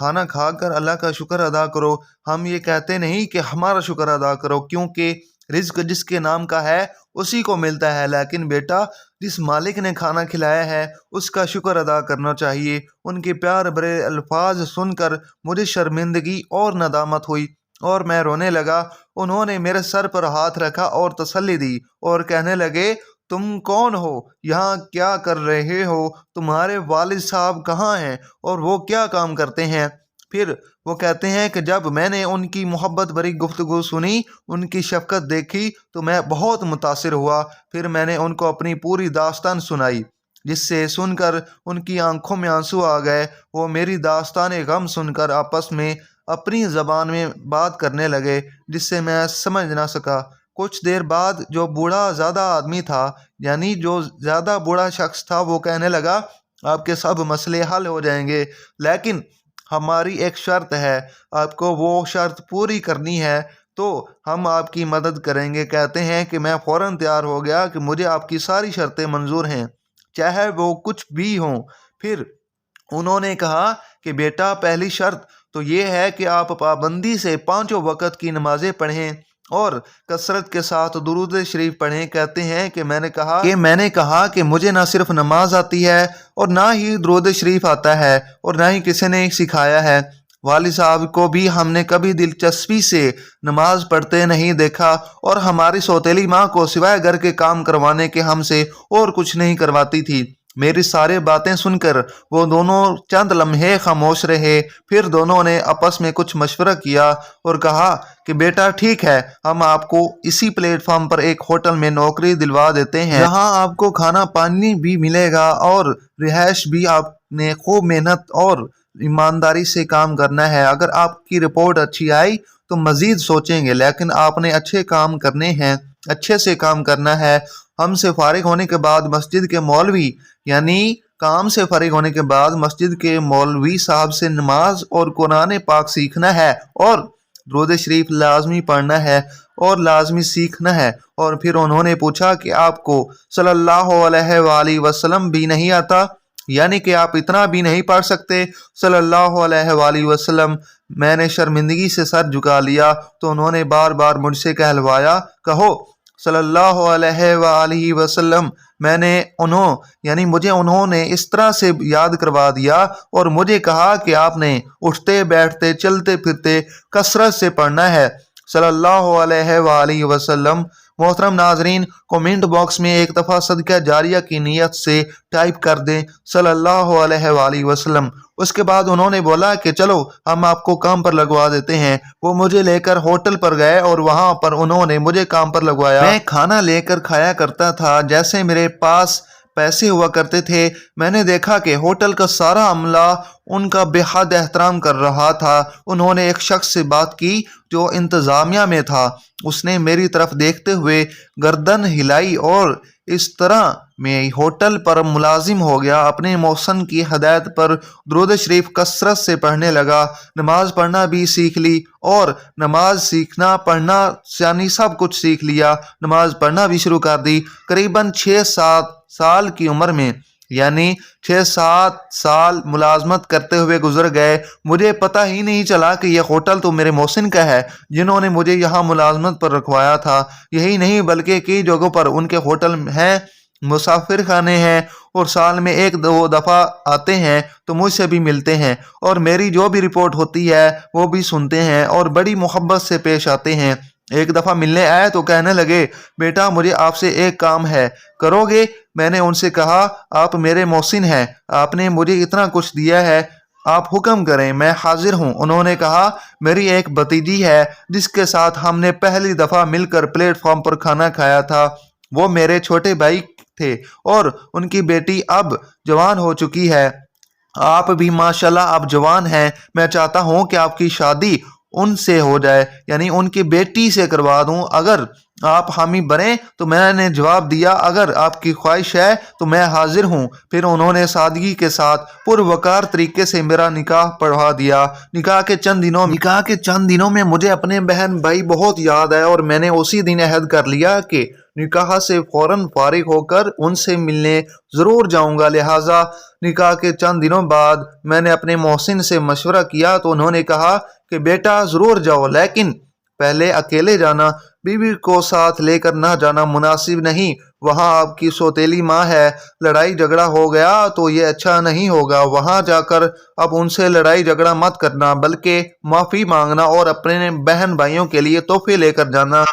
کھانا کھا کر اللہ کا شکر ادا کرو۔ ہم یہ کہتے نہیں کہ ہمارا شکر ادا کرو، کیونکہ رزق جس کے نام کا ہے اسی کو ملتا ہے، لیکن بیٹا جس مالک نے کھانا کھلایا ہے اس کا شکر ادا کرنا چاہیے۔ ان کے پیار بھرے الفاظ سن کر مجھے شرمندگی اور ندامت ہوئی اور میں رونے لگا۔ انہوں نے میرے سر پر ہاتھ رکھا اور تسلی دی اور کہنے لگے، تم کون ہو؟ یہاں کیا کر رہے ہو؟ تمہارے والد صاحب کہاں ہیں اور وہ کیا کام کرتے ہیں؟ پھر وہ کہتے ہیں کہ جب میں نے ان کی محبت بھری گفتگو سنی، ان کی شفقت دیکھی تو میں بہت متاثر ہوا۔ پھر میں نے ان کو اپنی پوری داستان سنائی، جس سے سن کر ان کی آنکھوں میں آنسو آ گئے۔ وہ میری داستان غم سن کر آپس میں اپنی زبان میں بات کرنے لگے، جس سے میں سمجھ نہ سکا۔ کچھ دیر بعد جو بوڑھا زیادہ آدمی تھا، یعنی جو زیادہ بوڑھا شخص تھا، وہ کہنے لگا، آپ کے سب مسئلے حل ہو جائیں گے، لیکن ہماری ایک شرط ہے، آپ کو وہ شرط پوری کرنی ہے تو ہم آپ کی مدد کریں گے۔ کہتے ہیں کہ میں فوراً تیار ہو گیا کہ مجھے آپ کی ساری شرطیں منظور ہیں، چاہے وہ کچھ بھی ہوں۔ پھر انہوں نے کہا کہ بیٹا، پہلی شرط تو یہ ہے کہ آپ پابندی سے 5 وقت کی نمازیں پڑھیں اور کثرت کے ساتھ درود شریف پڑھیں۔ کہتے ہیں کہ میں نے کہا کہ مجھے نہ صرف نماز آتی ہے اور نہ ہی درود شریف آتا ہے اور نہ ہی کسی نے سکھایا ہے۔ والد صاحب کو بھی ہم نے کبھی دلچسپی سے نماز پڑھتے نہیں دیکھا اور ہماری سوتیلی ماں کو سوائے گھر کے کام کروانے کے ہم سے اور کچھ نہیں کرواتی تھی۔ میری سارے باتیں سن کر وہ دونوں چند لمحے خاموش رہے۔ پھر دونوں نے آپس میں کچھ مشورہ کیا اور کہا کہ بیٹا ٹھیک ہے، ہم آپ کو اسی پلیٹ فارم پر ایک ہوٹل میں نوکری دلوا دیتے ہیں، جہاں آپ کو کھانا پانی بھی ملے گا اور رہائش بھی۔ آپ نے خوب محنت اور ایمانداری سے کام کرنا ہے۔ اگر آپ کی رپورٹ اچھی آئی تو مزید سوچیں گے، لیکن آپ نے اچھے کام کرنے ہیں، اچھے سے کام کرنا ہے۔ ہم سے فارغ ہونے کے بعد مسجد کے مولوی، یعنی کام سے فارغ ہونے کے بعد مسجد کے مولوی صاحب سے نماز اور قرآن پاک سیکھنا ہے اور درود شریف لازمی پڑھنا ہے اور لازمی سیکھنا ہے۔ اور پھر انہوں نے پوچھا کہ آپ کو صلی اللہ علیہ وآلہ وسلم بھی نہیں آتا، یعنی کہ آپ اتنا بھی نہیں پڑھ سکتے؟ صلی اللہ علیہ وآلہ وسلم۔ میں نے شرمندگی سے سر جھکا لیا تو انہوں نے بار بار مجھ سے کہلوایا، کہو صلی اللہ علیہ وآلہ وسلم۔ مجھے انہوں نے اس طرح سے یاد کروا دیا اور مجھے کہا کہ آپ نے اٹھتے بیٹھتے چلتے پھرتے کثرت سے پڑھنا ہے، صلی اللہ علیہ وآلہ وسلم۔ محترم ناظرین، کومنٹ باکس میں ایک دفعہ صدقہ جاریہ کی نیت سے ٹائپ کر دیں صلی اللہ علیہ وآلہ وسلم۔ اس کے بعد انہوں نے بولا کہ چلو ہم آپ کو کام پر لگوا دیتے ہیں۔ وہ مجھے لے کر ہوٹل پر گئے اور وہاں پر انہوں نے مجھے کام پر لگوایا۔ میں کھانا لے کر کھایا کرتا تھا، جیسے میرے پاس پیسے ہوا کرتے تھے۔ میں نے دیکھا کہ ہوٹل کا سارا عملہ ان کا بے حد احترام کر رہا تھا۔ انہوں نے ایک شخص سے بات کی جو انتظامیہ میں تھا، اس نے میری طرف دیکھتے ہوئے گردن ہلائی اور اس طرح میں ہوٹل پر ملازم ہو گیا۔ اپنے محسن کی ہدایت پر درود شریف کثرت سے پڑھنے لگا، نماز پڑھنا بھی سیکھ لی اور نماز سیکھنا پڑھنا یعنی سب کچھ سیکھ لیا۔ نماز پڑھنا بھی شروع کر دی۔ قریباً 6-7 سال کی عمر میں، یعنی 6-7 سال ملازمت کرتے ہوئے گزر گئے۔ مجھے پتہ ہی نہیں چلا کہ یہ ہوٹل تو میرے محسن کا ہے، جنہوں نے مجھے یہاں ملازمت پر رکھوایا تھا۔ یہی نہیں بلکہ کئی جگہوں پر ان کے ہوٹل ہیں، مسافر خانے ہیں اور سال میں 1-2 دفعہ آتے ہیں تو مجھ سے بھی ملتے ہیں اور میری جو بھی رپورٹ ہوتی ہے وہ بھی سنتے ہیں اور بڑی محبت سے پیش آتے ہیں۔ ایک دفعہ ملنے آئے تو کہنے لگے، بیٹا مجھے آپ سے ایک کام ہے، کرو گے؟ میں نے ان سے کہا، آپ میرے محسن ہیں، آپ نے مجھے اتنا کچھ دیا ہے، آپ حکم کریں، میں حاضر ہوں۔ انہوں نے کہا، میری ایک بھتیجی ہے جس کے ساتھ ہم نے پہلی دفعہ مل کر پلیٹ فارم پر کھانا کھایا تھا، وہ میرے چھوٹے بھائی تھے اور ان کی بیٹی اب جوان ہو چکی ہے۔ آپ بھی ماشاءاللہ اب جوان ہیں، میں چاہتا ہوں کہ آپ کی شادی ان سے ہو جائے، یعنی ان کی بیٹی سے کروا دوں۔ اگر آپ حامی بنیں؟ تو میں نے جواب دیا اگر آپ کی خواہش ہے تو میں حاضر ہوں۔ پھر انہوں نے سادگی کے ساتھ پروقار طریقے سے میرا نکاح پڑھوا دیا۔ نکاح کے چند دنوں میں مجھے اپنے بہن بھائی بہت یاد آئے اور میں نے اسی دن عہد کر لیا کہ نکاح سے فوراً فارغ ہو کر ان سے ملنے ضرور جاؤں گا۔ لہٰذا نکاح کے چند دنوں بعد میں نے اپنے محسن سے مشورہ کیا تو انہوں نے کہا کہ بیٹا ضرور جاؤ، لیکن پہلے اکیلے جانا، بیوی کو ساتھ لے کر نہ جانا مناسب نہیں، وہاں آپ کی سوتیلی ماں ہے، لڑائی جھگڑا ہو گیا تو یہ اچھا نہیں ہوگا۔ وہاں جا کر اب ان سے لڑائی جھگڑا مت کرنا بلکہ معافی مانگنا اور اپنے بہن بھائیوں کے لیے تحفے لے کر جانا،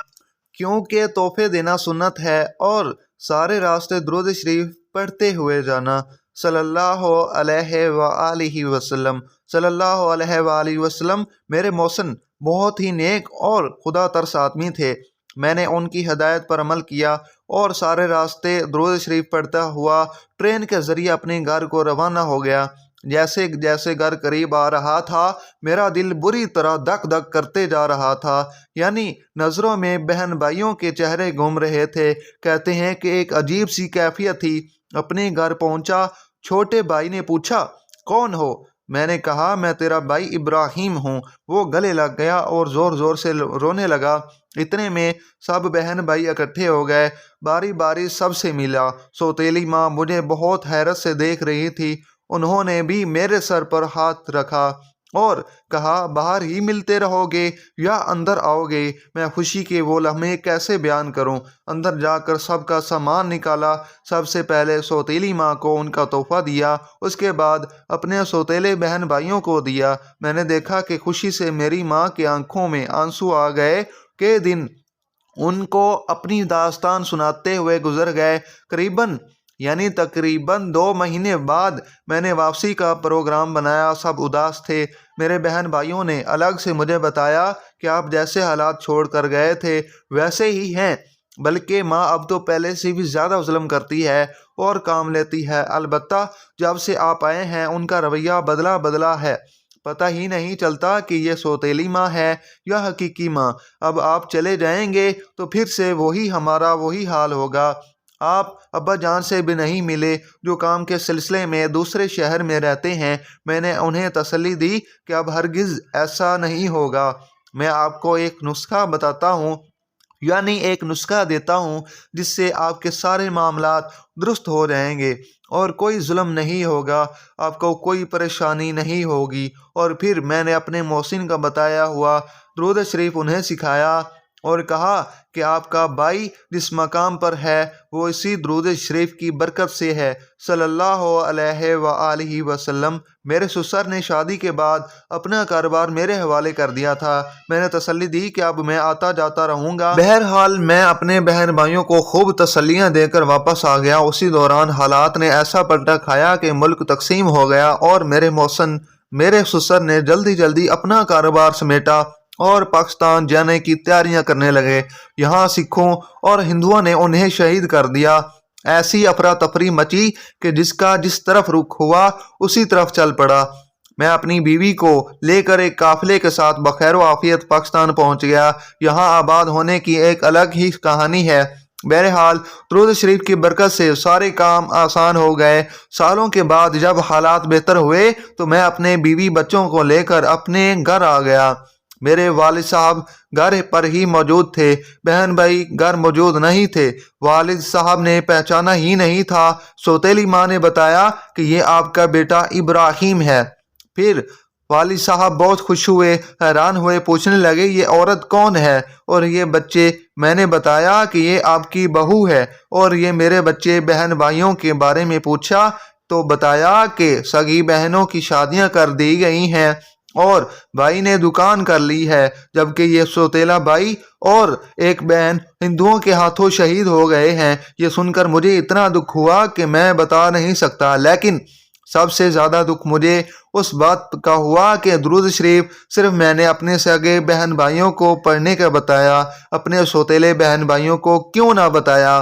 کیونکہ تحفے دینا سنت ہے، اور سارے راستے درود شریف پڑھتے ہوئے جانا۔ صلی اللہ علیہ وآلہ وسلم۔ صلی اللہ علیہ وآلہ وسلم۔ میرے محسن بہت ہی نیک اور خدا ترس آدمی تھے۔ میں نے ان کی ہدایت پر عمل کیا اور سارے راستے درود شریف پڑھتا ہوا ٹرین کے ذریعے اپنے گھر کو روانہ ہو گیا۔ جیسے جیسے گھر قریب آ رہا تھا میرا دل بری طرح دک دک کرتے جا رہا تھا، یعنی نظروں میں بہن بھائیوں کے چہرے گھوم رہے تھے۔ کہتے ہیں کہ ایک عجیب سی کیفیت تھی۔ اپنے گھر پہنچا، چھوٹے بھائی نے پوچھا کون ہو؟ میں نے کہا میں تیرا بھائی ابراہیم ہوں۔ وہ گلے لگ گیا اور زور زور سے رونے لگا۔ اتنے میں سب بہن بھائی اکٹھے ہو گئے، باری باری سب سے ملا۔ سوتیلی ماں مجھے بہت حیرت سے دیکھ رہی تھی۔ انہوں نے بھی میرے سر پر ہاتھ رکھا اور کہا باہر ہی ملتے رہو گے یا اندر آؤ گے؟ میں خوشی کے وہ لمحے کیسے بیان کروں؟ اندر جا کر سب کا سامان نکالا۔ سب سے پہلے سوتیلی ماں کو ان کا تحفہ دیا، اس کے بعد اپنے سوتیلے بہن بھائیوں کو دیا۔ میں نے دیکھا کہ خوشی سے میری ماں کی آنکھوں میں آنسو آ گئے۔ کے دن ان کو اپنی داستان سناتے ہوئے گزر گئے۔ تقریباً 2 مہینے بعد میں نے واپسی کا پروگرام بنایا۔ سب اداس تھے۔ میرے بہن بھائیوں نے الگ سے مجھے بتایا کہ آپ جیسے حالات چھوڑ کر گئے تھے ویسے ہی ہیں، بلکہ ماں اب تو پہلے سے بھی زیادہ ظلم کرتی ہے اور کام لیتی ہے۔ البتہ جب سے آپ آئے ہیں ان کا رویہ بدلا ہے، پتہ ہی نہیں چلتا کہ یہ سوتیلی ماں ہے یا حقیقی ماں۔ اب آپ چلے جائیں گے تو پھر سے ہمارا وہی حال ہوگا۔ آپ ابا جان سے بھی نہیں ملے جو کام کے سلسلے میں دوسرے شہر میں رہتے ہیں۔ میں نے انہیں تسلی دی کہ اب ہرگز ایسا نہیں ہوگا۔ میں آپ کو ایک نسخہ بتاتا ہوں، ایک نسخہ دیتا ہوں جس سے آپ کے سارے معاملات درست ہو جائیں گے اور کوئی ظلم نہیں ہوگا، آپ کو کوئی پریشانی نہیں ہوگی۔ اور پھر میں نے اپنے محسن کا بتایا ہوا درود شریف انہیں سکھایا اور کہا کہ آپ کا بھائی جس مقام پر ہے وہ اسی درود شریف کی برکت سے ہے۔ صلی اللہ علیہ وآلہ وسلم۔ میرے سسر نے شادی کے بعد اپنا کاروبار میرے حوالے کر دیا تھا۔ میں نے تسلی دی کہ اب میں آتا جاتا رہوں گا۔ بہرحال میں اپنے بہن بھائیوں کو خوب تسلیاں دے کر واپس آ گیا۔ اسی دوران حالات نے ایسا پلٹا کھایا کہ ملک تقسیم ہو گیا اور میرے سسر نے جلدی اپنا کاروبار سمیٹا اور پاکستان جانے کی تیاریاں کرنے لگے۔ یہاں سکھوں اور ہندوؤں نے انہیں شہید کر دیا۔ ایسی افراتفری مچی کہ جس کا جس طرف رخ ہوا اسی طرف چل پڑا۔ میں اپنی بیوی کو لے کر ایک قافلے کے ساتھ بخیر و عافیت پاکستان پہنچ گیا۔ یہاں آباد ہونے کی ایک الگ ہی کہانی ہے۔ بہرحال درود شریف کی برکت سے سارے کام آسان ہو گئے۔ سالوں کے بعد جب حالات بہتر ہوئے تو میں اپنے بیوی بچوں کو لے کر اپنے گھر آ گیا۔ میرے والد صاحب گھر پر ہی موجود تھے، بہن بھائی گھر موجود نہیں تھے۔ والد صاحب نے پہچانا ہی نہیں تھا۔ سوتیلی ماں نے بتایا کہ یہ آپ کا بیٹا ابراہیم ہے۔ پھر والد صاحب بہت خوش ہوئے، حیران ہوئے، پوچھنے لگے یہ عورت کون ہے اور یہ بچے؟ میں نے بتایا کہ یہ آپ کی بہو ہے اور یہ میرے بچے۔ بہن بھائیوں کے بارے میں پوچھا تو بتایا کہ سگی بہنوں کی شادیاں کر دی گئی ہیں اور بھائی نے دکان کر لی ہے، جبکہ یہ سوتیلا بھائی اور ایک بہن ہندوؤں کے ہاتھوں شہید ہو گئے ہیں۔ یہ سن کر مجھے اتنا دکھ ہوا کہ میں بتا نہیں سکتا، لیکن سب سے زیادہ دکھ مجھے اس بات کا ہوا کہ درود شریف صرف میں نے اپنے سگے بہن بھائیوں کو پڑھنے کا بتایا، اپنے سوتیلے بہن بھائیوں کو کیوں نہ بتایا؟